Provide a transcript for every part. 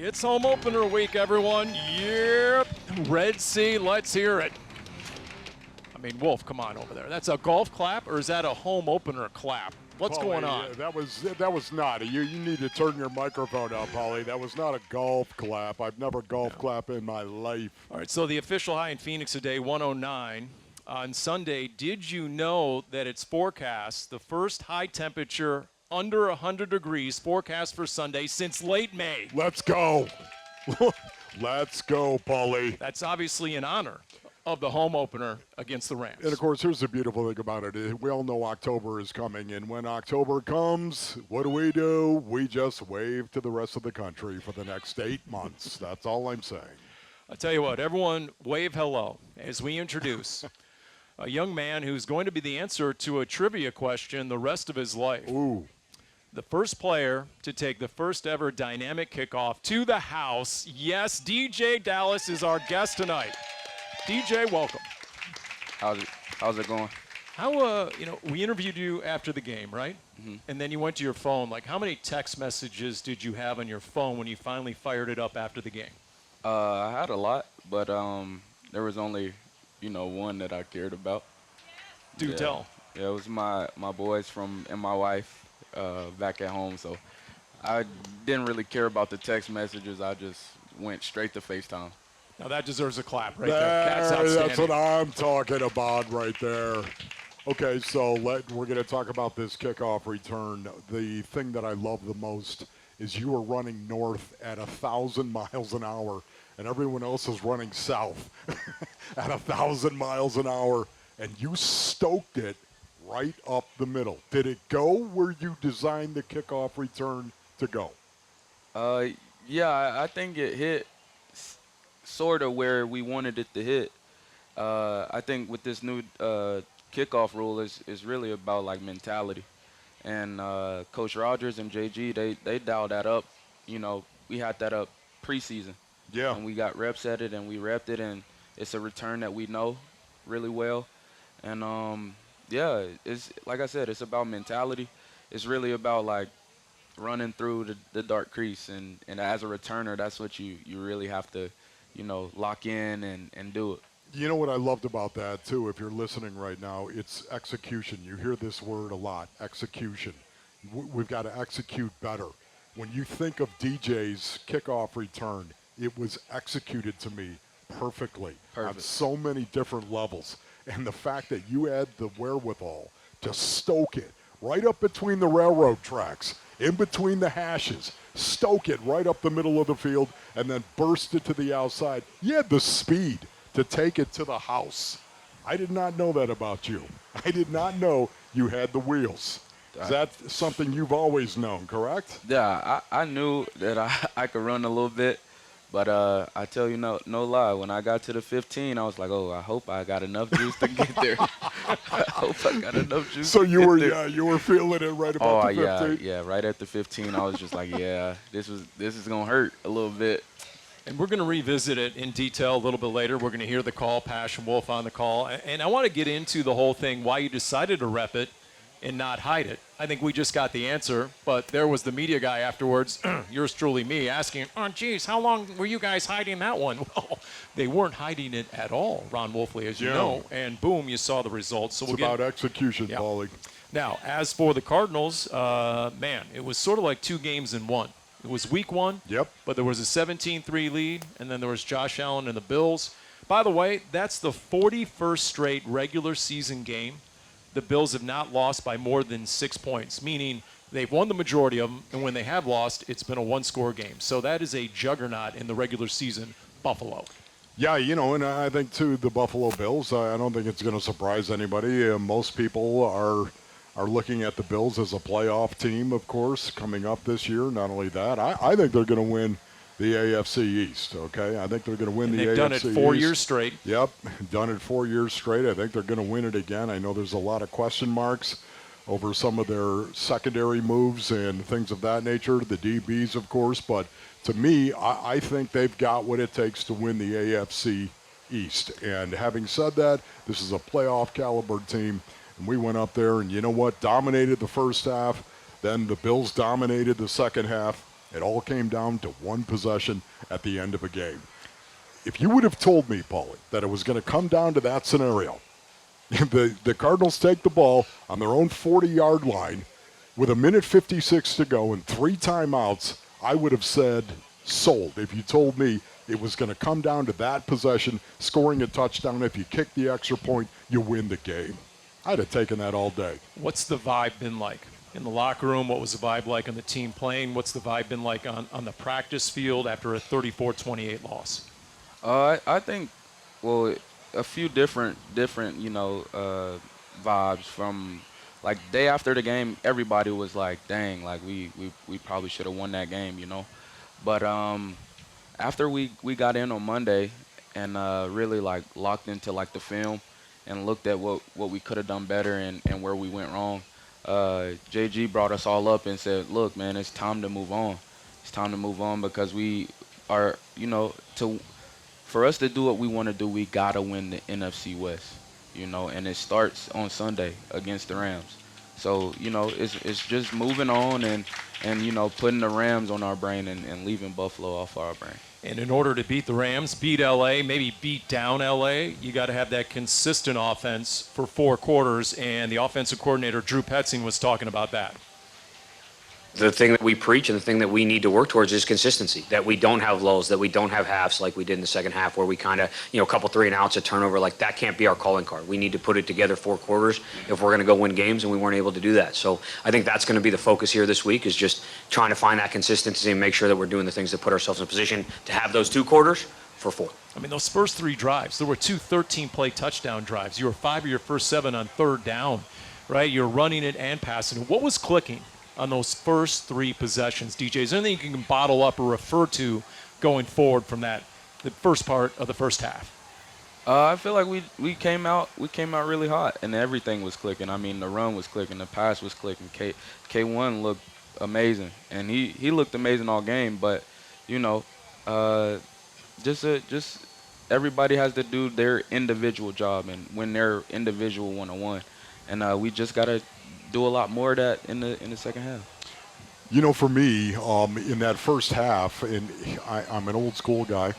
It's home opener week, everyone. Yep. Red Sea, let's hear it. I mean, Wolf, come on over there. That's a golf clap, or is that a home opener clap? What's going on? That was not. You need to turn your microphone up, Paulie. That was not a golf clap. I've never golf clapped in my life. All right, so the official high in Phoenix today, 109. On Sunday, did you know that it's forecast, the first high temperature under 100 degrees forecast for Sunday since late May? Let's go. Let's go, Paulie. That's obviously in honor of the home opener against the Rams. And, of course, here's the beautiful thing about it. We all know October is coming, and when October comes, what do? We just wave to the rest of the country for the next 8 months. That's all I'm saying. I'll tell you what, everyone wave hello as we introduce a young man who's going to be the answer to a trivia question the rest of his life. Ooh. The first player to take the first ever dynamic kickoff to the house. Yes, DeeJay Dallas is our guest tonight. DeeJay, welcome. How's it going? How, we interviewed you after the game, right? Mm-hmm. And then you went to your phone. Like, how many text messages did you have on your phone when you finally fired it up after the game? I had a lot, but there was only, one that I cared about. Do tell. Yeah, it was my boys and my wife back at home, so I didn't really care about the text messages. I just went straight to FaceTime. Now that deserves a clap right there. That's outstanding. That's what I'm talking about right there. Okay, so we're going to talk about this kickoff return. The thing that I love the most is you are running north at 1,000 miles an hour, and everyone else is running south at 1,000 miles an hour, and you stoked it right up the middle. Did it go where you designed the kickoff return to go? Yeah, I think it hit sort of where we wanted it to hit. I think with this new kickoff rule is really about like mentality, and Coach Rogers and JG they dialed that up. We had that up preseason. Yeah. And we got reps at it, and we repped it, and it's a return that we know really well. And it's like I said, it's about mentality. It's really about like running through the dark crease, and as a returner, that's what you really have to lock in and do it. You know what I loved about that, too, if you're listening right now, it's execution. You hear this word a lot, execution. We've got to execute better. When you think of DJ's kickoff return, it was executed to me perfectly on so many different levels. And the fact that you had the wherewithal to stoke it right up between the railroad tracks, in between the hashes, stoke it right up the middle of the field, and then burst it to the outside. You had the speed to take it to the house. I did not know that about you. I did not know you had the wheels. Is that something you've always known, correct? Yeah, I knew that I could run a little bit, but I tell you no lie. When I got to the 15, I was like, oh, I hope I got enough juice to get there. I hope I got enough juice. So you were feeling it right about the 15. Yeah, right at the 15, I was just like, yeah, this is gonna hurt a little bit. And we're going to revisit it in detail a little bit later. We're going to hear the call, Passion Wolf on the call. And I want to get into the whole thing, why you decided to rep it and not hide it. I think we just got the answer, but there was the media guy afterwards, yours truly me, asking, oh, geez, how long were you guys hiding that one? Well, they weren't hiding it at all, Ron Wolfley, as you know. And boom, you saw the results. So it's about execution, Paulie. Now, as for the Cardinals, it was sort of like 2 games in one. It was week 1, but there was a 17-3 lead, and then there was Josh Allen and the Bills. By the way, that's the 41st straight regular season game the Bills have not lost by more than 6 points, meaning they've won the majority of them, and when they have lost, it's been a one-score game. So that is a juggernaut in the regular season, Buffalo. Yeah, and I think, too, the Buffalo Bills, I don't think it's going to surprise anybody. Most people are looking at the Bills as a playoff team, of course, coming up this year. Not only that, I think they're going to win the AFC East, okay? I think they're going to win the AFC East. They've done it 4 years straight. Yep, done it 4 years straight. I think they're going to win it again. I know there's a lot of question marks over some of their secondary moves and things of that nature, the DBs, of course. But to me, I think they've got what it takes to win the AFC East. And having said that, this is a playoff caliber team. And we went up there and, you know what, dominated the first half. Then the Bills dominated the second half. It all came down to one possession at the end of a game. If you would have told me, Paulie, that it was going to come down to that scenario, the Cardinals take the ball on their own 40-yard line with 1:56 to go and 3 timeouts, I would have said sold. If you told me it was going to come down to that possession, scoring a touchdown, if you kick the extra point, you win the game. I'd have taken that all day. What's the vibe been like in the locker room? What was the vibe like on the team playing? What's the vibe been like on the practice field after a 34-28 loss? I think, well, a few different vibes from, like, day after the game, everybody was like, dang, like, we probably should have won that game, But after we got in on Monday and really, like, locked into, like, the film and looked at what we could have done better and where we went wrong, JG brought us all up and said, look, man, it's time to move on. It's time to move on because we are, for us to do what we want to do, we got to win the NFC West, and it starts on Sunday against the Rams. So, it's just moving on and putting the Rams on our brain and leaving Buffalo off our brain. And in order to beat the Rams, beat L.A., maybe beat down L.A., you got to have that consistent offense for 4 quarters, and the offensive coordinator, Drew Petzing, was talking about that. The thing that we preach and the thing that we need to work towards is consistency, that we don't have lulls, that we don't have halves like we did in the second half where we kind of, a couple 3-and-outs, a turnover. Like, that can't be our calling card. We need to put it together 4 quarters if we're going to go win games, and we weren't able to do that. So I think that's going to be the focus here this week, is just trying to find that consistency and make sure that we're doing the things that put ourselves in a position to have those 2 quarters for 4. I mean, those first 3 drives, there were 2 13-play touchdown drives. You were 5 of your first 7 on 3rd down, right? You're running it and passing it. What was clicking on those first 3 possessions, DJ? Is there anything you can bottle up or refer to going forward from the first part of the first half? I feel like we came out really hot and everything was clicking. I mean, the run was clicking, the pass was clicking. K1 looked amazing, and he looked amazing all game. But just everybody has to do their individual job and win their individual one-on-one, and we just gotta do a lot more of that in the second half. For me, in that first half, and I'm an old school guy,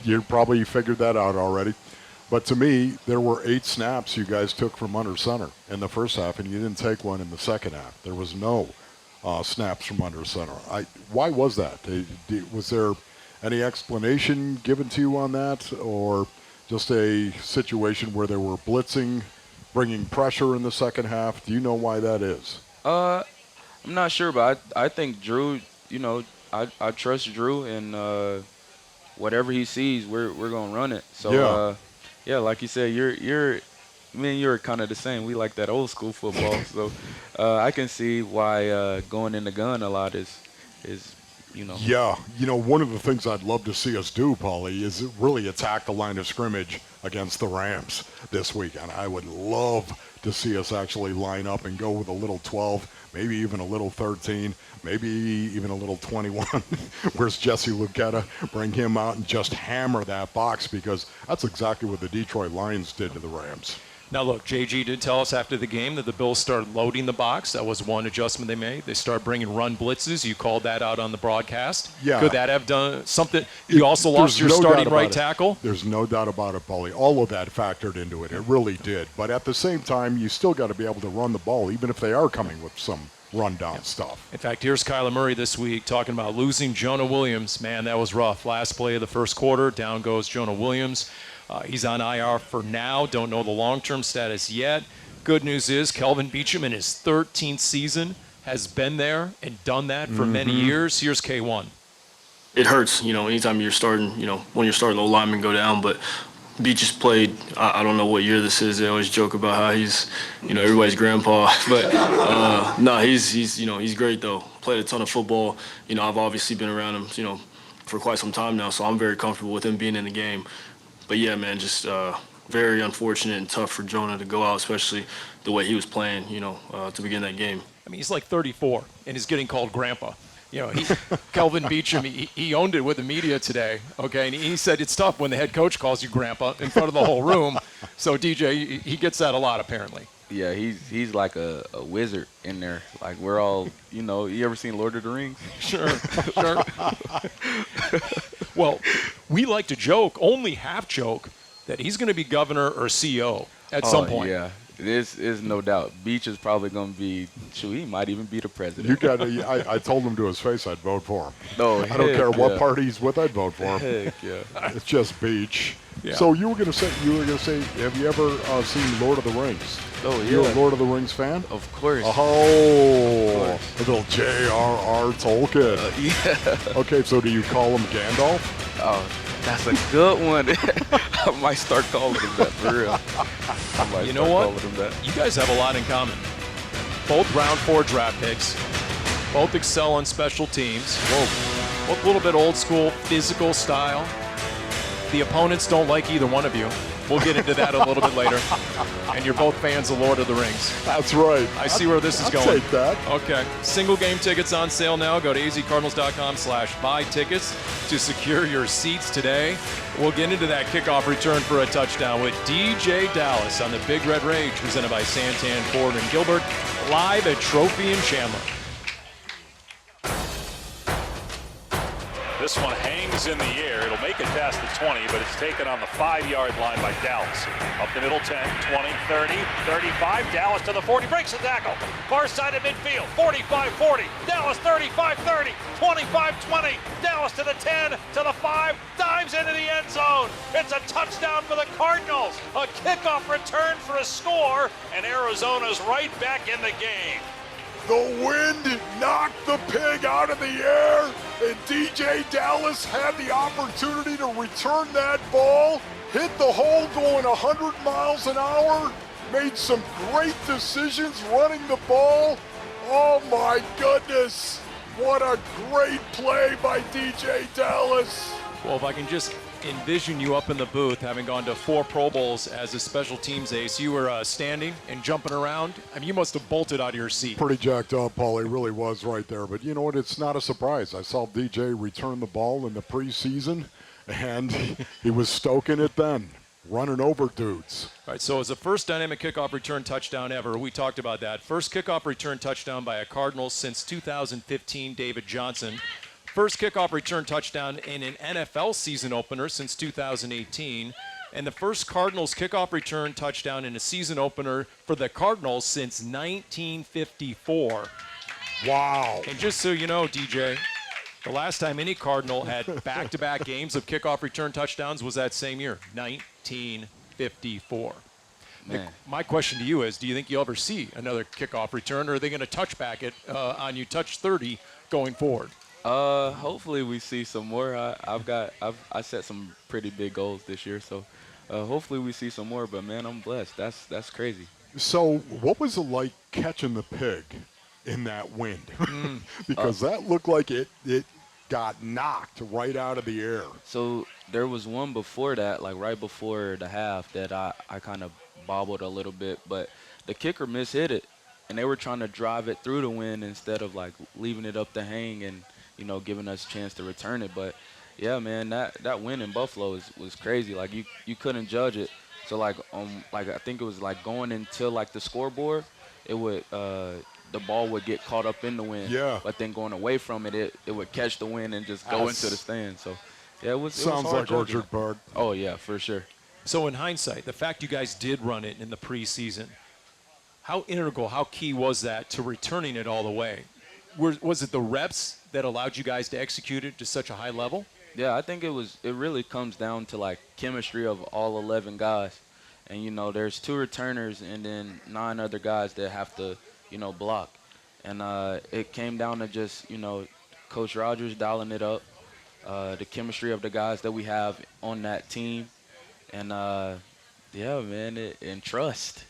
you probably figured that out already. But to me, there were 8 snaps you guys took from under center in the first half, and you didn't take one in the second half. There was no snaps from under center. Why was that? Was there any explanation given to you on that, or just a situation where they were blitzing, bringing pressure in the second half? Do you know why that is? I'm not sure, but I think Drew, I trust Drew, and whatever he sees, we're gonna run it. So yeah, like you said, you're kind of the same. We like that old school football, so I can see why going in the gun a lot is. Yeah, one of the things I'd love to see us do, Paulie, is really attack the line of scrimmage against the Rams this week. And I would love to see us actually line up and go with a little 12, maybe even a little 13, maybe even a little 21. Where's Jesse Luketa? Bring him out and just hammer that box, because that's exactly what the Detroit Lions did to the Rams. Now, look, JG did tell us after the game that the Bills started loading the box. That was one adjustment they made. They started bringing run blitzes. You called that out on the broadcast. Yeah. Could that have done something? You also lost your starting right tackle. There's no doubt about it, Paulie. All of that factored into it. It really did. But at the same time, you still got to be able to run the ball, even if they are coming with some rundown stuff. In fact, here's Kyler Murray this week talking about losing Jonah Williams. Man, that was rough. Last play of the first quarter, down goes Jonah Williams. He's on IR for now. Don't know the long-term status yet. Good news is Kelvin Beachum in his 13th season has been there and done that for many years. Here's K1. It hurts, anytime you're starting, when you're starting, the linemen go down. But Beach has played, I don't know what year this is. They always joke about how he's, everybody's grandpa. But, no, he's great, though. Played a ton of football. I've obviously been around him, for quite some time now. So I'm very comfortable with him being in the game. But, yeah, man, just very unfortunate and tough for Jonah to go out, especially the way he was playing, to begin that game. I mean, he's like 34 and he's getting called grandpa. Kelvin Beachum, he owned it with the media today, okay? And he said it's tough when the head coach calls you grandpa in front of the whole room. So, DJ, he gets that a lot, apparently. Yeah, he's like a wizard in there. Like we're all, you ever seen Lord of the Rings? Sure, sure. Well, we like to joke, only half joke, that he's going to be governor or CO at some point. Yeah, this is no doubt. Beach is probably going to be, he might even be the president. You got to. I told him to his face I'd vote for him. No, I don't care what yeah. party he's with. I'd vote for him. Heck yeah. It's just Beach. Yeah. So you were gonna say, have you ever seen Lord of the Rings? Oh yeah. You a Lord of the Rings fan? Of course. Oh, a little J.R.R. Tolkien. Yeah. Okay, so do you call him Gandalf? Oh, that's a good one. I might start calling him that for real. I might You know start what? calling him that. You guys have a lot in common. Both round 4 draft picks. Both excel on special teams. Both a little bit old school, physical style. The opponents don't like either one of you. We'll get into that a little bit later. And you're both fans of Lord of the Rings. That's right. I see where this is I'll going. take that. Okay. Single game tickets on sale now. Go to azcardinals.com/buy tickets to secure your seats today. We'll get into that kickoff return for a touchdown with DeeJay Dallas on the Big Red Rage, presented by Santan, Ford, and Gilbert, live at Trophy in Chandler. This one hangs in the air. It'll make it past the 20, but it's taken on the 5-yard line by Dallas. Up the middle, 10, 20, 30, 35. Dallas to the 40, breaks the tackle. Far side of midfield, 45-40. Dallas 35-30, 25-20. Dallas to the 10, to the 5, dives into the end zone. It's a touchdown for the Cardinals. A kickoff return for a score, and Arizona's right back in the game. The wind knocked the pig out of the air, and DeeJay Dallas had the opportunity to return that ball, hit the hole going 100 miles an hour, made some great decisions running the ball. Oh my goodness, what a great play by DeeJay Dallas. Well, if I can just envision you up in the booth, having gone to 4 Pro Bowls as a special teams ace, you were standing and jumping around. I mean, you must have bolted out of your seat. Pretty jacked up, Paul. He really was right there. But you know what? It's not a surprise. I saw DJ return the ball in the preseason, and he was stoking it then, running over dudes. All right, so it's the first dynamic kickoff return touchdown ever. We talked about that. First kickoff return touchdown by a Cardinals since 2015, David Johnson. First kickoff return touchdown in an NFL season opener since 2018. And the first Cardinals kickoff return touchdown in a season opener for the Cardinals since 1954. Wow. And just so you know, DJ, the last time any Cardinal had back-to-back games of kickoff return touchdowns was that same year, 1954. Man. My question to you is, do you think you'll ever see another kickoff return, or are they going to touch back it on you, touch 30 going forward? Hopefully we see some more. I set some pretty big goals this year, so hopefully we see some more. But man, I'm blessed. That's crazy. So what was it like catching the pig in that wind? Because that looked like it got knocked right out of the air. So there was one before that, like right before the half, that I kind of bobbled a little bit, but the kicker mishit it, and they were trying to drive it through the wind instead of like leaving it up to hang and giving us a chance to return it. But yeah, man, that win in Buffalo was crazy. Like you couldn't judge it. So like I think it was like going into like the scoreboard, it would the ball would get caught up in the wind. Yeah. But then going away from it, it would catch the wind and just go into the stand. So yeah, it was. Sounds it was hard like judging. Orchard Park. Oh yeah, for sure. So in hindsight, the fact you guys did run it in the preseason, how integral, how key was that to returning it all the way? Was it the reps that allowed you guys to execute it to such a high level? Yeah, I think it really comes down to like chemistry of all 11 guys. And there's 2 returners and then 9 other guys that have to, block. And it came down to just, Coach Rogers dialing it up, the chemistry of the guys that we have on that team. And yeah, man, and trust.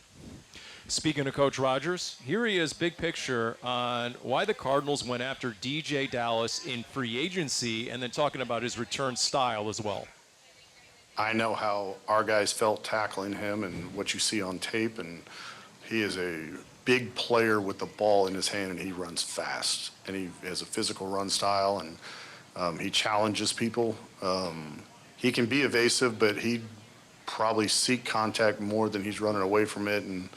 Speaking of Coach Rogers, here he is, big picture on why the Cardinals went after DeeJay Dallas in free agency, and then talking about his return style as well. I know how our guys felt tackling him and what you see on tape, and he is a big player with the ball in his hand, and he runs fast, and he has a physical run style, and he challenges people. He can be evasive, but he'd probably seek contact more than he's running away from it, and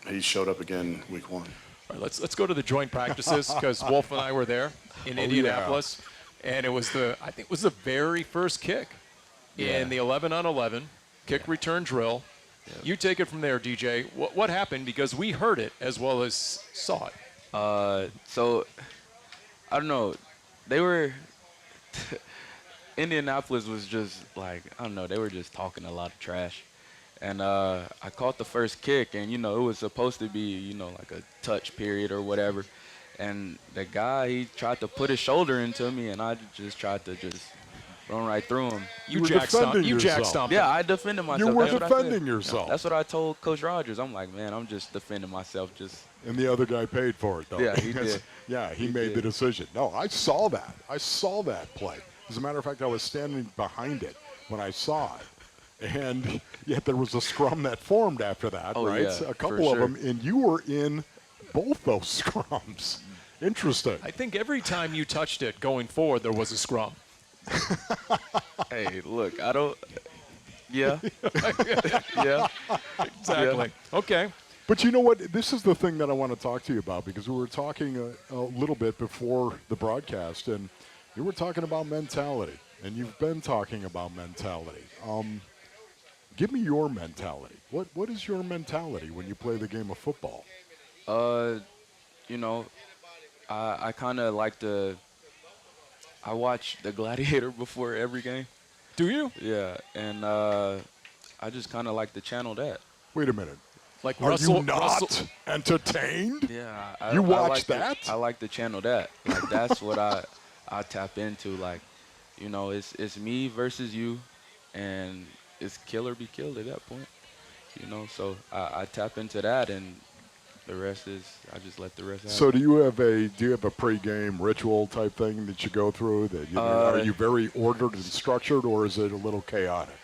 he showed up again week 1. All right, let's go to the joint practices because Wolf and I were there in Indianapolis, and I think it was the very first kick in the 11-on-11 kick return drill. Yep. You take it from there, DJ. What happened? Because we heard it as well as saw it. So I don't know. They were Indianapolis was just like, I don't know, they were just talking a lot of trash. And I caught the first kick, and, it was supposed to be, like a touch period or whatever. And the guy, he tried to put his shoulder into me, and I just tried to run right through him. You jack stomped. Yeah, I defended myself. You were defending yourself. That's what I told Coach Rogers. I'm like, man, I'm just defending myself. And the other guy paid for it, though. Yeah, he did. Yeah, he made the decision. No, I saw that. I saw that play. As a matter of fact, I was standing behind it when I saw it. And yet there was a scrum that formed after that, right? Yeah, a couple of them, and you were in both those scrums. Interesting. I think every time you touched it going forward, there was a scrum. Hey, look, I don't. Yeah. Yeah. Exactly. Yeah. Okay. But you know what? This is the thing that I want to talk to you about, because we were talking a little bit before the broadcast, and you were talking about mentality, and you've been talking about mentality. Give me your mentality. What is your mentality when you play the game of football? I kind of like I watch The Gladiator before every game. Do you? Yeah, and I just kind of like to channel that. Wait a minute. Like Are Russell, you not entertained? Yeah. You watch that? I like to channel that. Like, that's what I tap into. Like, it's me versus you, and it's kill or be killed at that point. So I tap into that, and the rest is I just let the rest happen. So do you have a pregame ritual type thing that you go through? That are you very ordered and structured, or is it a little chaotic?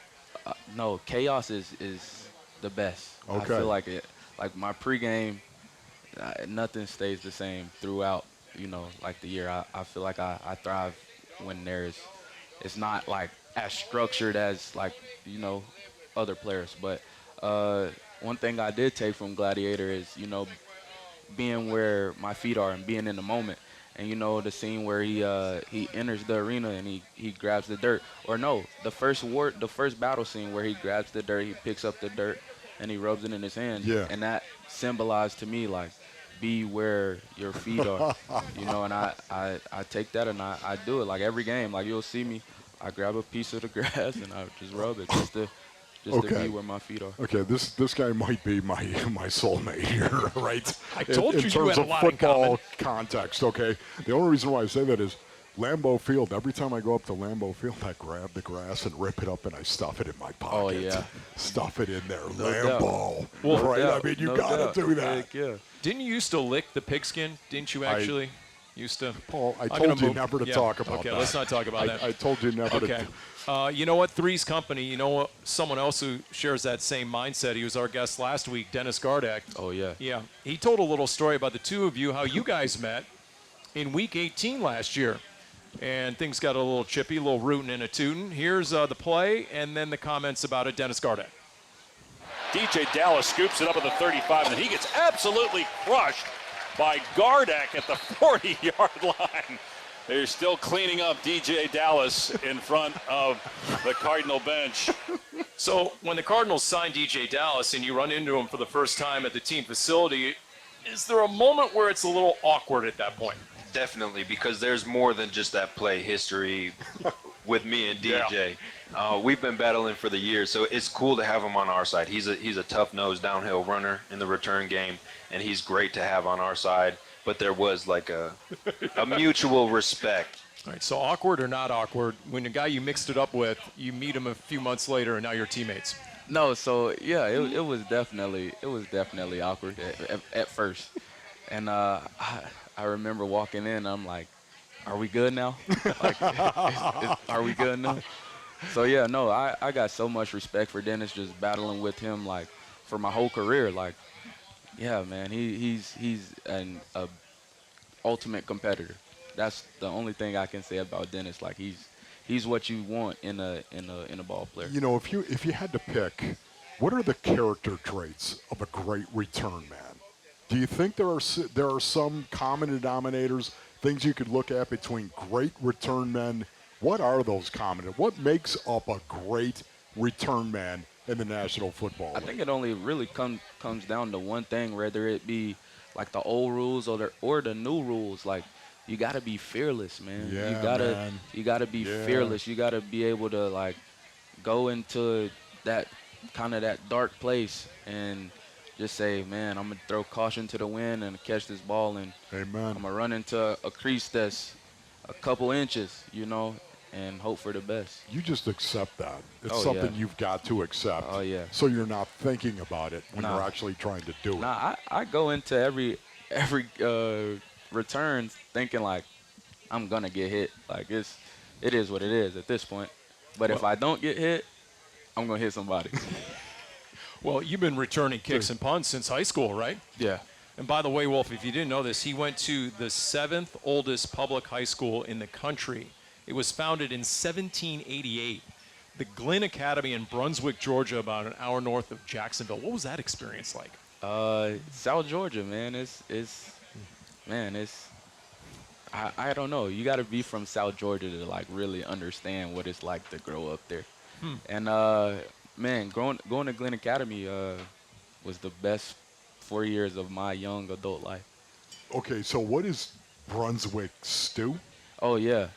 No, chaos is the best. Okay. I feel like it. Like my pregame, nothing stays the same throughout. Like the year. I feel like I thrive when it's not like as structured as like other players. But one thing I did take from Gladiator is being where my feet are and being in the moment. And the scene where he enters the arena and he grabs the dirt. Or no, the first battle scene where he grabs the dirt, he picks up the dirt and he rubs it in his hand. Yeah. And that symbolized to me like be where your feet are. And I take that and I do it like every game. Like you'll see me, I grab a piece of the grass and I just rub it just to be where my feet are. Okay, this guy might be my soulmate here, right? I told you in you terms had a of lot in football context, okay? The only reason why I say that is Lambeau Field. Every time I go up to Lambeau Field, I grab the grass and rip it up and I stuff it in my pocket. Oh, yeah. Stuff it in there. No Lambeau. Well, right? doubt. I mean, you No got doubt. to do that. Heck yeah. Didn't you used to lick the pigskin? Didn't you actually? Used to. Paul, I I'm told gonna you move. never to Yeah. talk about Okay, that. let's not talk about that. I told you never Okay. to. You know what? Three's Company. You know what? Someone else who shares that same mindset. He was our guest last week, Dennis Gardak. Oh, yeah. Yeah. He told a little story about the two of you, how you guys met in Week 18 last year. And things got a little chippy, a little rootin' and a tootin'. Here's the play and then the comments about it, Dennis Gardak. DeeJay Dallas scoops it up at the 35, and then he gets absolutely crushed by Gardak at the 40-yard line. They're still cleaning up DeeJay Dallas in front of the Cardinal bench. So when the Cardinals signed DeeJay Dallas and you run into him for the first time at the team facility, is there a moment where it's a little awkward at that point? Definitely, because there's more than just that play history with me and DJ. We've been battling for the years, so it's cool to have him on our side. He's a tough-nosed downhill runner in the return game, and he's great to have on our side. But there was like a mutual respect. All right, so awkward or not awkward, when the guy you mixed it up with, you meet him a few months later and now you're teammates. No, so yeah, it was definitely awkward at first, and I remember walking in, I'm like, are we good now? Like, are we good now? So yeah, no, I got so much respect for Dennis, just battling with him like for my whole career. Like, yeah, man, he's an ultimate competitor. That's the only thing I can say about Dennis. Like he's what you want in a ball player. You know, if you had to pick, what are the character traits of a great return man? Do you think there are some common denominators, things you could look at between great return men? What are those common? What makes up a great return man in the National Football League? I think it only really comes down to one thing, whether it be like the old rules or the new rules. Like, you gotta be fearless, man. Yeah, you gotta be fearless. You gotta be able to like go into that kind of that dark place and just say, man, I'm gonna throw caution to the wind and catch this ball, and I'm gonna run into a crease that's a couple inches, you know, and hope for the best. You just accept that. It's something you've got to accept. Oh yeah. So you're not thinking about it when you're actually trying to do it. I go into every return thinking like I'm gonna get hit. Like it is what it is at this point. But if I don't get hit, I'm gonna hit somebody. Well, you've been returning kicks and punts since high school, right? Yeah. And by the way, Wolf, if you didn't know this, he went to the 7th oldest public high school in the country. It was founded in 1788. The Glenn Academy in Brunswick, Georgia, about an hour north of Jacksonville. What was that experience like? South Georgia, man. I don't know. You got to be from South Georgia to like really understand what it's like to grow up there. And man, going to Glenn Academy was the best 4 years of my young adult life. Okay, so what is Brunswick stew? Oh yeah.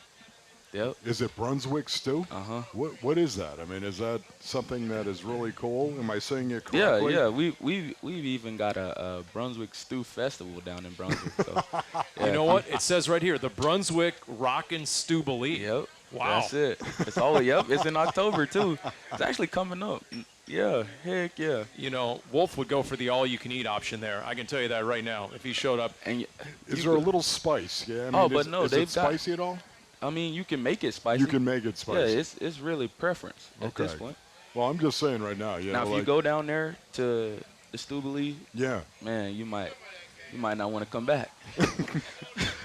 Yep. Is it Brunswick stew? Uh-huh. What is that? I mean, is that something that is really cool? Am I saying it correctly? Yeah. We've even got a Brunswick Stew Festival down in Brunswick. So, yeah. You know what? It says right here, the Brunswick Rockin' Stew Believe. Yep. Wow. That's it. It's always, yep. It's in October too. It's actually coming up. Yeah. Heck yeah. You know, Wolf would go for the all-you-can-eat option there. I can tell you that right now. If he showed up. And is there a little spice? Yeah. I mean, but no, is it spicy at all? I mean, you can make it spicy. You can make it spicy. Yeah, it's really preference at this point. Well, I'm just saying right now. Now, if you go down there to the Stew Believe, man, you might not want to come back.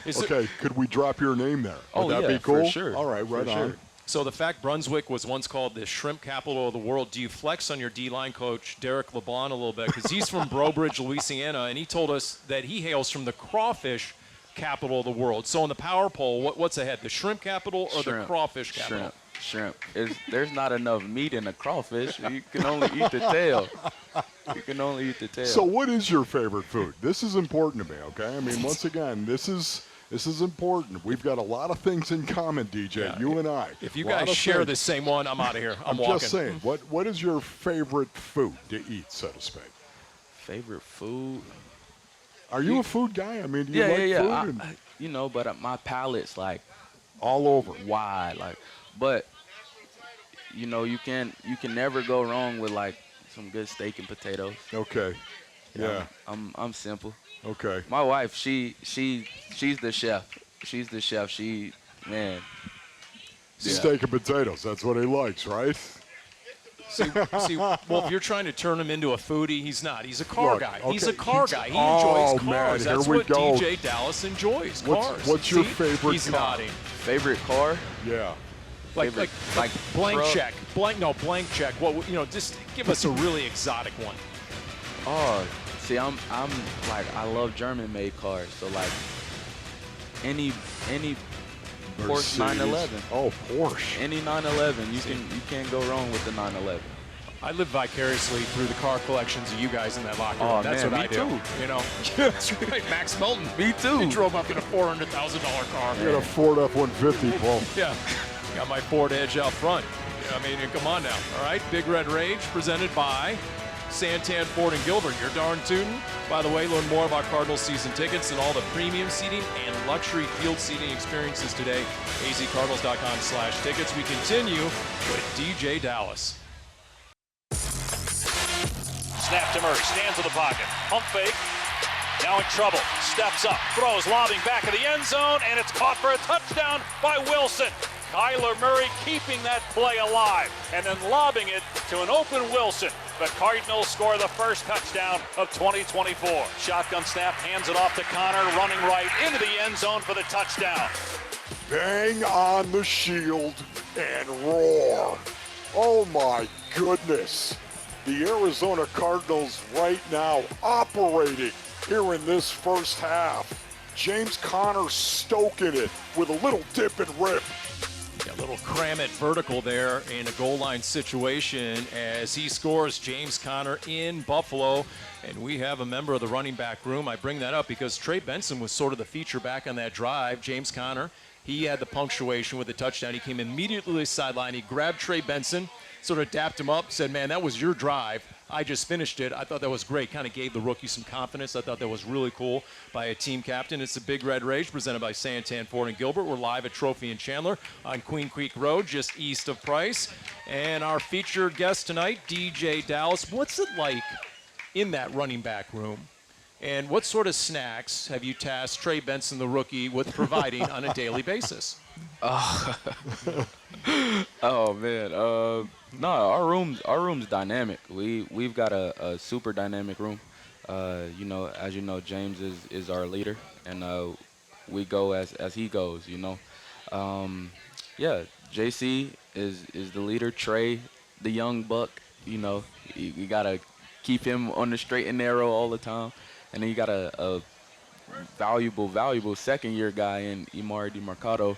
Okay, could we drop your name there? Would that be cool? For sure. All right, right on. So the fact Brunswick was once called the shrimp capital of the world, do you flex on your D-line coach, Derek LeBlanc, a little bit? Because he's from Breaux Bridge, Louisiana, and he told us that he hails from the crawfish capital of the world. So in the power poll, what's ahead, the shrimp capital or the crawfish capital? Shrimp. There's not enough meat in the crawfish. You can only eat the tail. So what is your favorite food? This is important to me, okay? I mean, once again, this is important. We've got a lot of things in common, DJ, you and I. If you guys share the same one, I'm out of here. I'm walking. Just saying, what is your favorite food to eat, so to speak? Favorite food? Are you a food guy? I mean, do you like food? You know, but my palate's like all over, wide, like. But you know, you can never go wrong with like some good steak and potatoes. Okay. Yeah. I'm simple. Okay. My wife, she's the chef. She's the chef. Steak and potatoes. That's what he likes, right? See, well, if you're trying to turn him into a foodie, he's not. He's a car guy. Okay. He's a car guy. He enjoys cars. Man, That's what DeeJay Dallas enjoys, cars. What's your favorite He's car? nodding. Favorite car? Yeah. Like blank check. Blank check. What, you know, just give us a really exotic one. Oh, see, I'm like, I love German-made cars. So like any Porsche 911. Oh, Porsche. Any 911, you can't go wrong with the 911. I live vicariously through the car collections of you guys in that locker room. That's man, what I do. Me too. You know, that's right. Max Melton. Me too. He drove up in a $400,000 car. You got a Ford F-150, Paul. Yeah. Got my Ford Edge out front. I mean, come on now. All right. Big Red Rage presented by Santan, Ford, and Gilbert. You're darn tootin'. By the way, learn more about Cardinals season tickets and all the premium seating and luxury field seating experiences today. azcardinals.com/tickets. We continue with DeeJay Dallas. Snap to Murray, stands in the pocket. Pump fake. Now in trouble. Steps up, throws, lobbing back of the end zone, and it's caught for a touchdown by Wilson. Kyler Murray keeping that play alive and then lobbing it to an open Wilson. The Cardinals score the first touchdown of 2024. Shotgun snap, hands it off to Connor, running right into the end zone for the touchdown. Bang on the shield and roar. Oh my goodness. The Arizona Cardinals right now operating here in this first half. James Conner stoking it with a little dip and rip. A little cram it vertical there in a goal line situation as he scores. James Conner in Buffalo, and we have a member of the running back room. I bring that up because Trey Benson was sort of the feature back on that drive. James Conner, he had the punctuation with the touchdown. He came immediately to the sideline. He grabbed Trey Benson, sort of dapped him up, said, man, that was your drive. I just finished it. I thought that was great. Kind of gave the rookie some confidence. I thought that was really cool by a team captain. It's the Big Red Rage presented by Santan Ford and Gilbert. We're live at Trophy and Chandler on Queen Creek Road, just east of Price. And our featured guest tonight, DeeJay Dallas. What's it like in that running back room? And what sort of snacks have you tasked Trey Benson, the rookie, with providing on a daily basis? Oh man, no, our room's dynamic. We've got a super dynamic room. You know, as you know, James is our leader, and we go as he goes. You know, yeah, JC is the leader. Trey, the young buck. You know, you gotta keep him on the straight and narrow all the time, and then you got a valuable second year guy in Imari DeMarcado.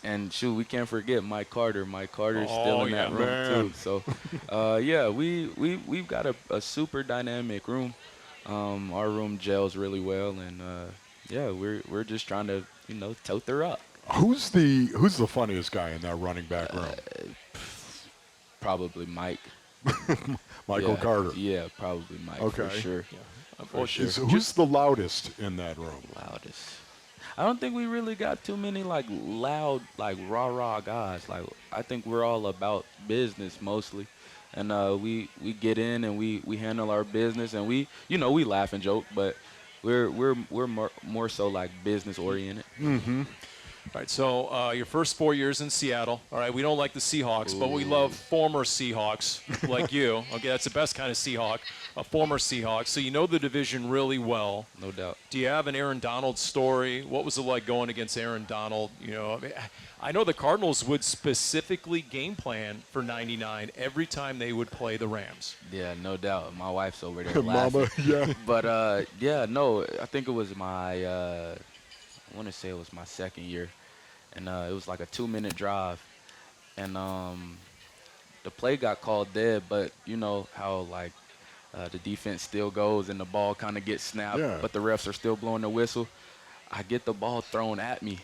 And shoot, we can't forget Mike Carter. Mike Carter's still in that room too. So, yeah, we've got a super dynamic room. Our room gels really well, and yeah, we're just trying to tote the rock. Who's the funniest guy in that running back room? Probably Mike. Michael Carter. Yeah, probably Mike. Okay. For sure. Yeah, for sure. Who's the loudest in that room? Loudest. I don't think we really got too many loud rah-rah guys. I think we're all about business mostly, and we get in and we handle our business, and we laugh and joke, but we're more so business oriented. Mm-hmm. All right, so your first 4 years in Seattle. All right, we don't like the Seahawks, but we love former Seahawks like you. Okay, that's the best kind of Seahawk, a former Seahawk. So you know the division really well. No doubt. Do you have an Aaron Donald story? What was it like going against Aaron Donald? You know, I know the Cardinals would specifically game plan for 99 every time they would play the Rams. Yeah, no doubt. My wife's over there laughing. Mama, yeah. But, yeah, no, I think it was I want to say it was my second year, and it was like a 2-minute drive, and the play got called dead, but you know how the defense still goes and the ball kind of gets snapped, but the refs are still blowing the whistle. I get the ball thrown at me.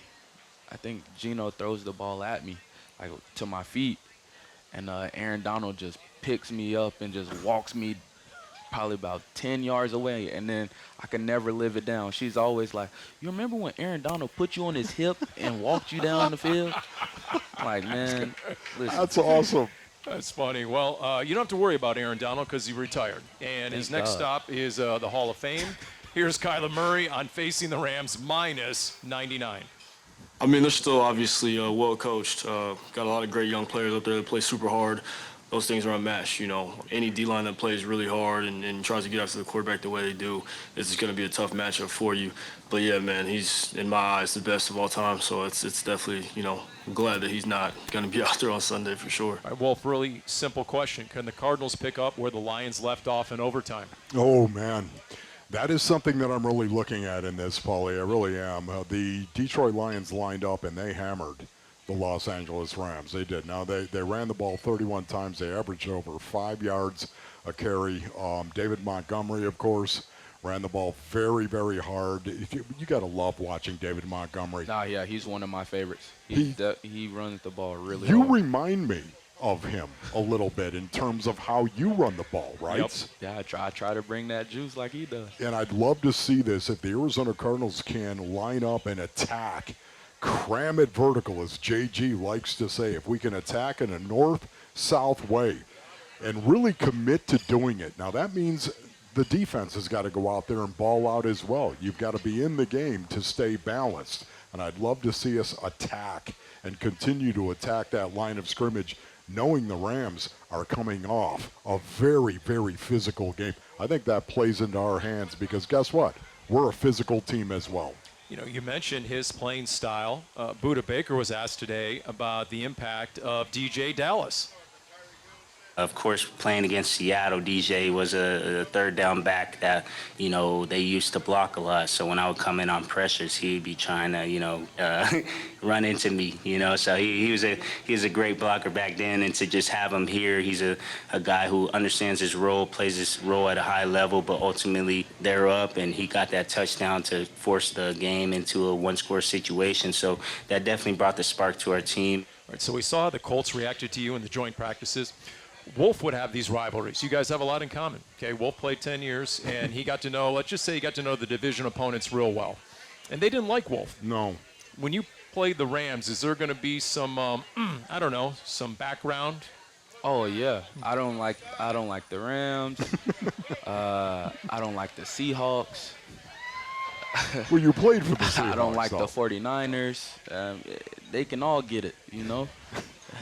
I think Gino throws the ball at me, to my feet, and Aaron Donald just picks me up and just walks me probably about 10 yards away, and then I can never live it down. She's always like, you remember when Aaron Donald put you on his hip and walked you down the field? Like, man, listen. That's awesome. That's funny. Well, you don't have to worry about Aaron Donald because he retired. And his next stop is the Hall of Fame. Here's Kyler Murray on facing the Rams minus 99. I mean, they're still obviously well coached. Got a lot of great young players up there that play super hard. Those things are unmatched. You know, any D-line that plays really hard and tries to get after the quarterback the way they do, this is going to be a tough matchup for you. But yeah, man, he's in my eyes the best of all time. So it's definitely, I'm glad that he's not going to be out there on Sunday for sure. All right, Wolf, really simple question. Can the Cardinals pick up where the Lions left off in overtime? Oh, man. That is something that I'm really looking at in this, Paulie. I really am. The Detroit Lions lined up and they hammered the Los Angeles Rams. They did. Now, they ran the ball 31 times. They averaged over 5 yards a carry. David Montgomery, of course, ran the ball very, very hard. You got to love watching David Montgomery. Nah, yeah, he's one of my favorites. He runs the ball really You hard. remind me of him a little bit in terms of how you run the ball, right? Yep. Yeah, I try to bring that juice like he does. And I'd love to see this if the Arizona Cardinals can line up and attack, cram it vertical, as JG likes to say. If we can attack in a north-south way and really commit to doing it. Now, that means the defense has got to go out there and ball out as well. You've got to be in the game to stay balanced. And I'd love to see us attack and continue to attack that line of scrimmage, knowing the Rams are coming off a very, very physical game. I think that plays into our hands because guess what? We're a physical team as well. You know, you mentioned his playing style. Buda Baker was asked today about the impact of DeeJay Dallas. Of course, playing against Seattle, DJ was a third down back that, they used to block a lot. So when I would come in on pressures, he'd be trying to, run into me, So he was a great blocker back then. And to just have him here, he's a guy who understands his role, plays his role at a high level, but ultimately they're up, and he got that touchdown to force the game into a one-score situation. So that definitely brought the spark to our team. All right, so we saw the Colts reacted to you in the joint practices. Wolf would have these rivalries. You guys have a lot in common. Okay, Wolf played 10 years, and he got to know, let's just say he got to know the division opponents real well. And they didn't like Wolf. No. When you played the Rams, is there going to be some, some background? Oh yeah, I don't like the Rams. I don't like the Seahawks. Well, you played for the Seahawks. I don't like though. the 49ers. They can all get it,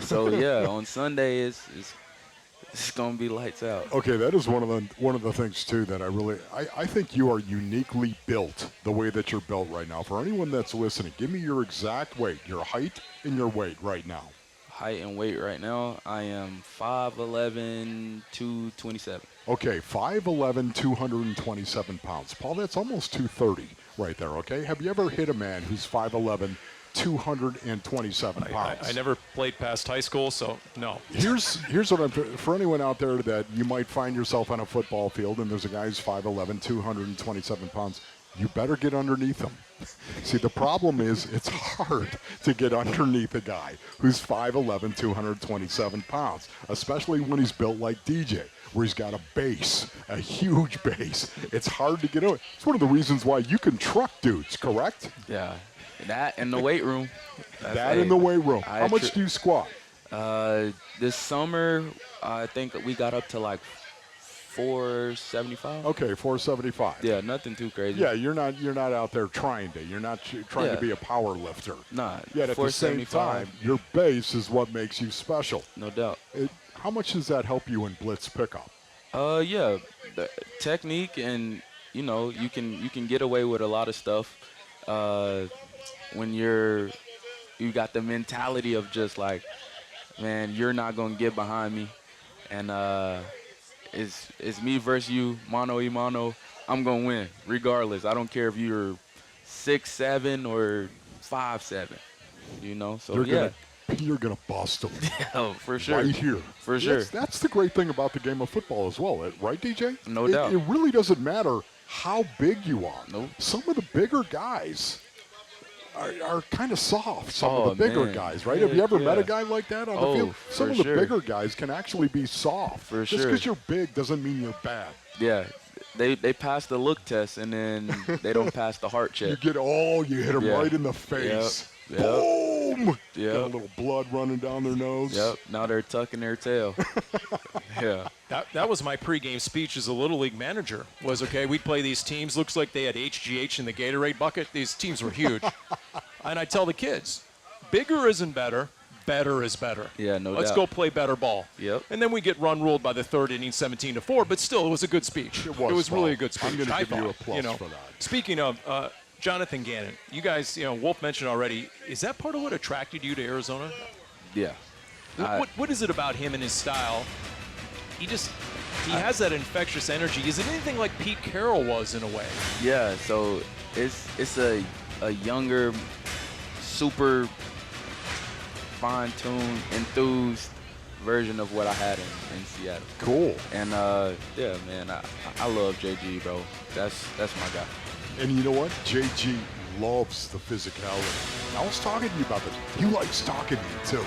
So yeah, on Sunday it's gonna be lights out. Okay, that is one of the things too that I think you are uniquely built the way that you're built right now. For anyone that's listening, give me your exact weight, your height and your weight right now. Height and weight right now, I am 5'11", 227. Okay, 5'11", 227 pounds. Paul, that's almost 230 right there, okay? Have you ever hit a man who's 5'11", 227 pounds? I never played past high school, so no. Here's what for anyone out there that you might find yourself on a football field and there's a guy who's 5'11", 227 pounds, you better get underneath him. See, the problem is it's hard to get underneath a guy who's 5'11", 227 pounds, especially when he's built like DJ, where he's got a base, a huge base. It's hard to get over. It's one of the reasons why you can truck dudes, correct? Yeah, that in the weight room. That in the weight room. How much do you squat? This summer, I think we got up to like 475. Okay, 475. Yeah, nothing too crazy. Yeah, you're not out there trying to. You're not trying to be a power lifter. Nah. Yet at the same time, your base is what makes you special. No doubt. How much does that help you in blitz pickup? Yeah, the technique, and you can get away with a lot of stuff when you got the mentality of just like, man, you're not gonna get behind me, and it's me versus you, mano y mano. I'm gonna win regardless. I don't care if you're 6'7" or 5'7". So you're gonna bust them. Yeah, for sure. Right here. For sure. That's the great thing about the game of football as well, right, DJ? No doubt. It really doesn't matter how big you are. Nope. Some of the bigger guys are kind of soft. Some of the bigger guys, right? Have you ever met a guy like that on the field? Some of the bigger guys can actually be soft. For Just because you're big doesn't mean you're bad. Yeah. They pass the look test, and then they don't pass the heart check. You hit them right in the face. Yep. Boom! Yep. Got a little blood running down their nose. Yep. Now they're tucking their tail. Yeah. That was my pregame speech as a Little League manager. Was, okay, we'd play these teams. Looks like they had HGH in the Gatorade bucket. These teams were huge. And I tell the kids, bigger isn't better. Better is better. Yeah, no Let's doubt. go play better ball. Yep. And then we get run ruled by the third inning, 17-4. But still, it was a good speech. It was really a good speech. I'm going to give you a plus for that. Speaking of Jonathan Gannon, you guys, Wolf mentioned already. Is that part of what attracted you to Arizona? Yeah. What is it about him and his style? He has that infectious energy. Is it anything like Pete Carroll was in a way? Yeah. So it's a younger, super fine-tuned, enthused version of what I had in Seattle. Cool. And yeah, man, I love JG, bro. That's my guy. And you know what? JG loves the physicality. I was talking to you about this. He likes talking to you too.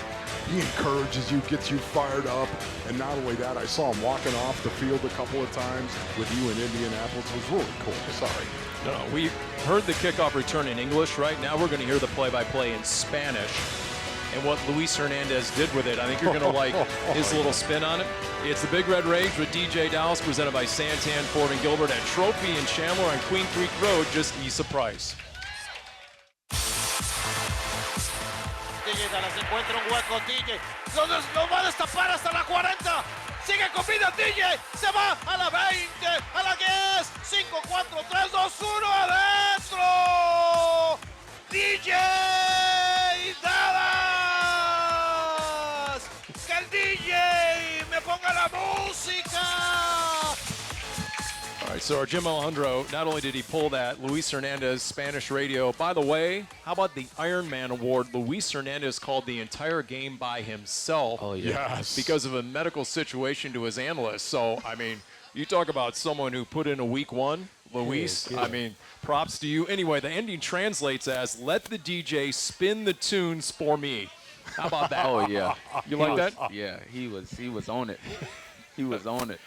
He encourages you, gets you fired up. And not only that, I saw him walking off the field a couple of times with you in Indianapolis. It was really cool. Sorry. No, we heard the kickoff return in English. Right now we're going to hear the play-by-play in Spanish. And what Luis Hernandez did with it, I think you're going to like his little spin on it. It's the Big Red Rage with DeeJay Dallas, presented by Santan, Ford & Gilbert at Trophy in Chandler on Queen Creek Road, just east of Price. DeeJay Dallas encuentra un hueco, DeeJay. Lo va a destapar hasta la 40. Sigue con vida, DeeJay. Se va a la 20, a la 10. 5, 4, 3, 2, 1. ¡Adentro! DeeJay Dallas. Que el DJ me ponga la música! All right, so our Jim Alejandro, not only did he pull that Luis Hernandez Spanish radio, by the way, how about the Iron Man Award? Luis Hernandez called the entire game by himself. Oh, yeah. Yes. Because of a medical situation to his analyst. So, I mean, you talk about someone who put in a week one, Luis. I mean, props to you. Anyway, the ending translates as, let the DJ spin the tunes for me. How about that? Oh, yeah. You like that? Yeah, he was on it. He was on it.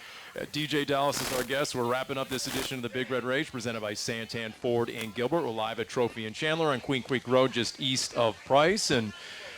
DeeJay Dallas is our guest. We're wrapping up this edition of the Big Red Rage, presented by Santan Ford in Gilbert. We're live at Trophy and Chandler on Queen Creek Road, just east of Price. And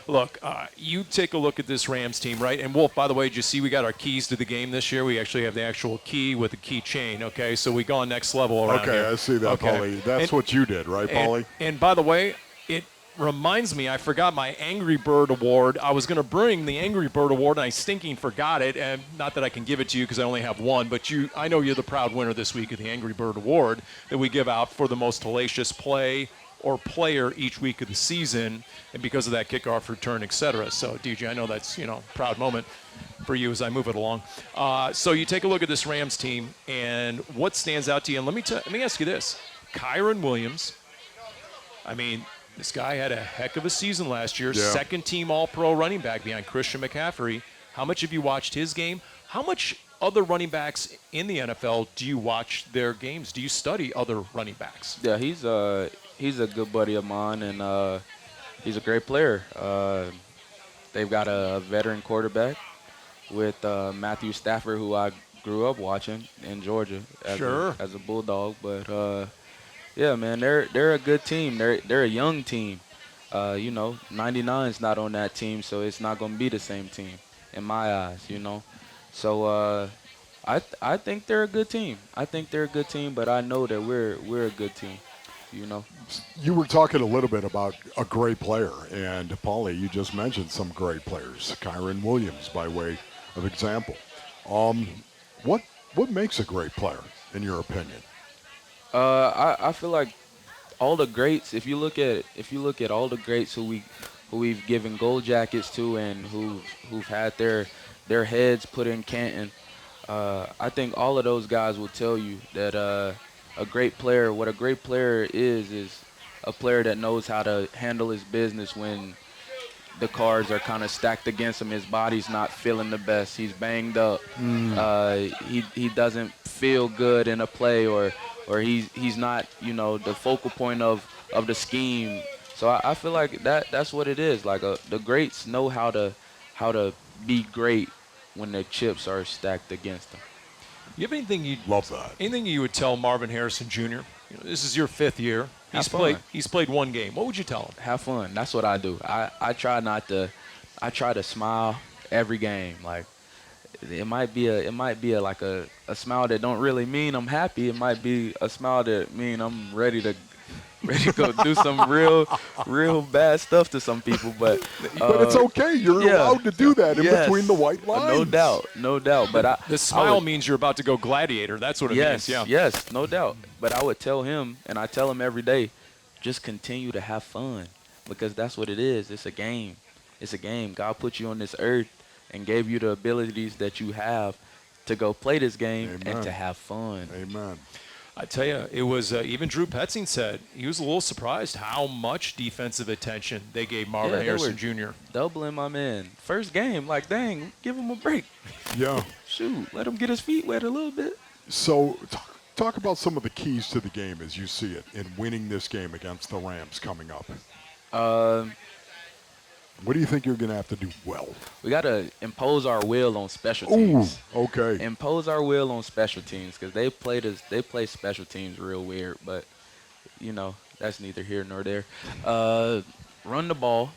look, you take a look at this Rams team, right? And Wolf, by the way, did you see we got our keys to the game this year? We actually have the actual key with the key chain, okay? So we gone next level around here. Okay, I see that, Okay. Paulie. That's what you did, right, Paulie? And by the way, it reminds me, I forgot my Angry Bird Award. I was going to bring the Angry Bird Award, and I stinking forgot it. And not that I can give it to you because I only have one, but I know you're the proud winner this week of the Angry Bird Award that we give out for the most hellacious play or player each week of the season, and because of that kickoff return, etc. So, DeeJay, I know that's, proud moment for you as I move it along. So you take a look at this Rams team, and what stands out to you? And let me ask you this. Kyron Williams, I mean, this guy had a heck of a season last year, second team All-Pro running back behind Christian McCaffrey. How much have you watched his game? How much other running backs in the NFL do you watch their games? Do you study other running backs? Yeah, he's a good buddy of mine, and he's a great player. They've got a veteran quarterback with Matthew Stafford, who I grew up watching in Georgia as a Bulldog. But yeah, man, they're a good team. They're a young team. 99's not on that team, so it's not going to be the same team in my eyes. So I think they're a good team. But I know that we're a good team. You were talking a little bit about a great player, and Paulie, you just mentioned some great players. Kyron Williams, by way of example. What makes a great player, in your opinion? I feel like all the greats. If you look at all the greats who we've given gold jackets to and who've had their heads put in Canton, I think all of those guys will tell you that what a great player is a player that knows how to handle his business when the cards are kind of stacked against him. His body's not feeling the best. He's banged up. He doesn't feel good in a play, or he's not, the focal point of the scheme. So I feel like that's what it is. Like the greats know how to be great when the chips are stacked against them. You have anything love that? Anything you would tell Marvin Harrison Jr.? This is your 5th year. He's played one game. What would you tell him? Have fun. That's what I do. I try to smile every game. Like it might be like a smile that don't really mean I'm happy. It might be a smile that mean I'm ready to go do some real bad stuff to some people. But it's okay. You're allowed to do that in between the white lines. No doubt. But the smile means you're about to go gladiator. That's what it means. Yeah. Yes, no doubt. But I would tell him, and I tell him every day, just continue to have fun, because that's what it is. It's a game. It's a game. God put you on this earth and gave you the abilities that you have to go play this game and to have fun. Amen. I tell you, it was even Drew Petzing said he was a little surprised how much defensive attention they gave Marvin Harrison Jr. Doubling my man. First game, like, dang, give him a break. Yeah. Shoot, let him get his feet wet a little bit. So talk about some of the keys to the game as you see it in winning this game against the Rams coming up. What do you think you're going to have to do well? We got to impose our will on special teams. Ooh, okay. Impose our will on special teams, because they play special teams real weird, but, that's neither here nor there. Run the ball.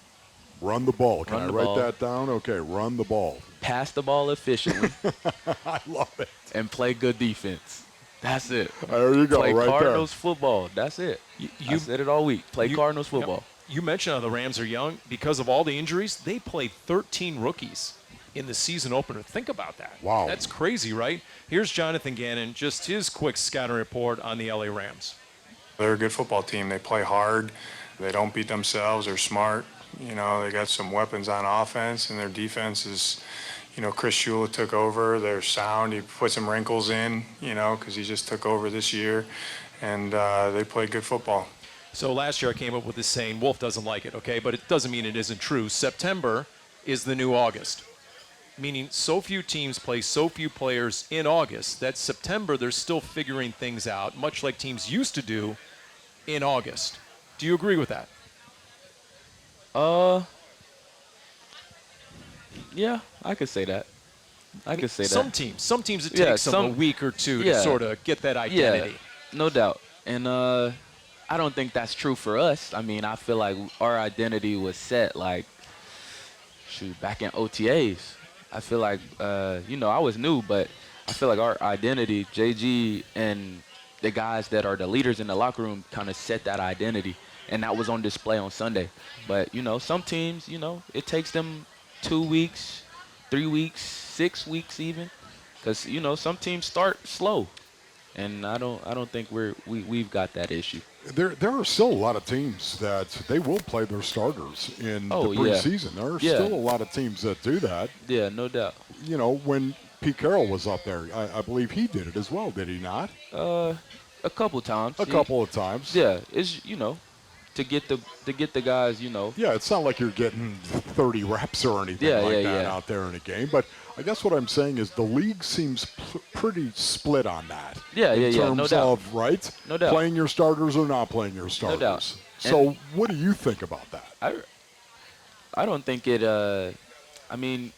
Run the ball. Can I write that down? Okay, run the ball. Pass the ball efficiently. I love it. And play good defense. That's it. There you go, play right Cardinals football. That's it. I said it all week. Play Cardinals football. Yep. You mentioned how the Rams are young. Because of all the injuries, they played 13 rookies in the season opener. Think about that. Wow. That's crazy, right? Here's Jonathan Gannon, just his quick scouting report on the LA Rams. They're a good football team. They play hard. They don't beat themselves. They're smart. They got some weapons on offense, and their defense is, Chris Shula took over. Their sound, he put some wrinkles in, because he just took over this year, and they played good football. So last year I came up with this saying, Wolf doesn't like it, okay? But it doesn't mean it isn't true. September is the new August, meaning so few teams play so few players in August that September they're still figuring things out, much like teams used to do in August. Do you agree with that? Yeah, I could say that. Some teams it takes them a week or two to sort of get that identity. Yeah, no doubt. And I don't think that's true for us. I mean, I feel like our identity was set back in OTAs. I feel like, I was new, but I feel like our identity, JG and the guys that are the leaders in the locker room kind of set that identity, and that was on display on Sunday. But, some teams, it takes them 2 weeks, 3 weeks, 6 weeks even, because, some teams start slow, and I don't think we've got that issue. There are still a lot of teams that they will play their starters in the preseason. There are still a lot of teams that do that. Yeah, no doubt. When Pete Carroll was up there, I believe he did it as well, did he not? A couple times. A couple of times. Yeah, it's to get the guys, Yeah, it's not like you're getting 30 reps or anything that out there in a game. But I guess what I'm saying is the league seems pretty split on that. In terms of, right? No doubt. Playing your starters or not playing your starters. No doubt. So what do you think about that? I don't think it, I mean,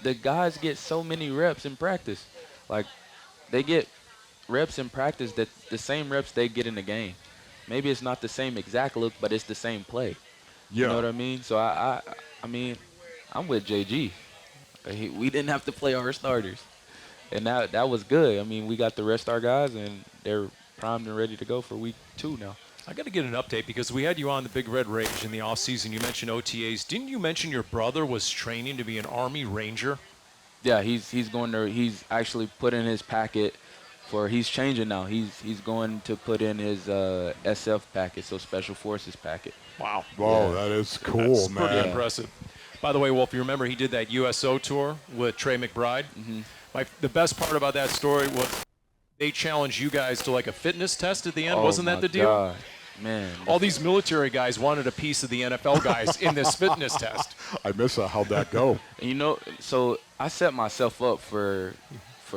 the guys get so many reps in practice. Like, they get reps in practice that the same reps they get in the game. Maybe it's not the same exact look, but it's the same play. Yeah. You know what I mean? So, I mean, I'm with JG. We didn't have to play our starters. And that was good. I mean, we got to rest our guys, and they're primed and ready to go for week 2 now. I got to get an update because we had you on the Big Red Rage in the offseason. You mentioned OTAs. Didn't you mention your brother was training to be an Army Ranger? Yeah, he's going to. He's actually put in his packet for. He's changing now. He's going to put in his SF packet, so Special Forces packet. Wow. Whoa, that is cool, That's man. pretty impressive. By the way, Wolf, you remember he did that USO tour with Trey McBride? Mm-hmm. The best part about that story was they challenged you guys to like a fitness test at the end. Wasn't that the deal? God. Man. All these military guys wanted a piece of the NFL guys in this fitness test. I miss that. How'd that go? And so I set myself up for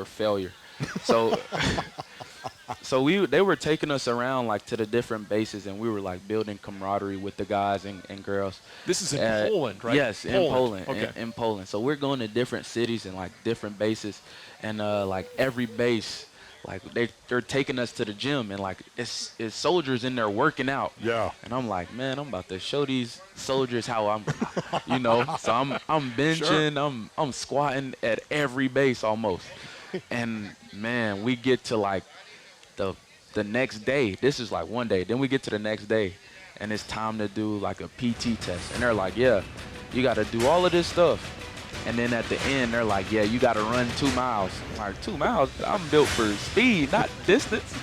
failure. So they were taking us around like to the different bases, and we were like building camaraderie with the guys and girls. This is in Poland, right? Yes, in Poland. Okay. In Poland. So we're going to different cities and like different bases, and like every base, like they're taking us to the gym, and like it's soldiers in there working out. Yeah. And I'm like, man, I'm about to show these soldiers how I'm, So I'm benching, Sure. I'm squatting at every base almost, and man, we get to like the next day. This is like one day. Then we get to the next day, and it's time to do like a PT test, and they're like, yeah, you got to do all of this stuff. And then at the end, they're like, yeah, you got to run 2 miles. I'm like, 2 miles? I'm built for speed, not distance.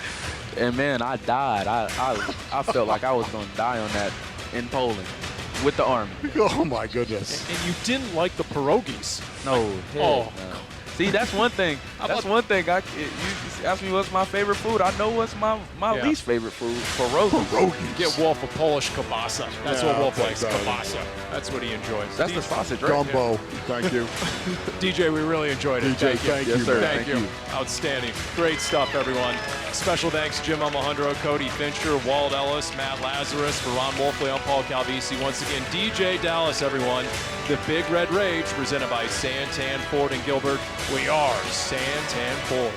And, man, I died. I felt like I was going to die on that in Poland with the Army. Oh, my goodness. And you didn't like the pierogies. No. Oh, no. See, that's one thing. That's one thing. You ask me what's my favorite food. I know what's my least favorite food. Pierogies. Get Wolf a Polish kielbasa. That's what Wolf likes, kielbasa. That's what he enjoys. That's the sausage, right? Gumbo. Thank you. DJ, we really enjoyed it. DJ, thank you. Yes, sir. Thank you. Outstanding. Great stuff, everyone. Special thanks, Jim Alejandro, Cody Fincher, Walt Ellis, Matt Lazarus, for Ron Wolfley. I'm Paul Calvisi. Once again, DeeJay Dallas, everyone. The Big Red Rage, presented by Santan Ford and Gilbert. We are Santan Ford.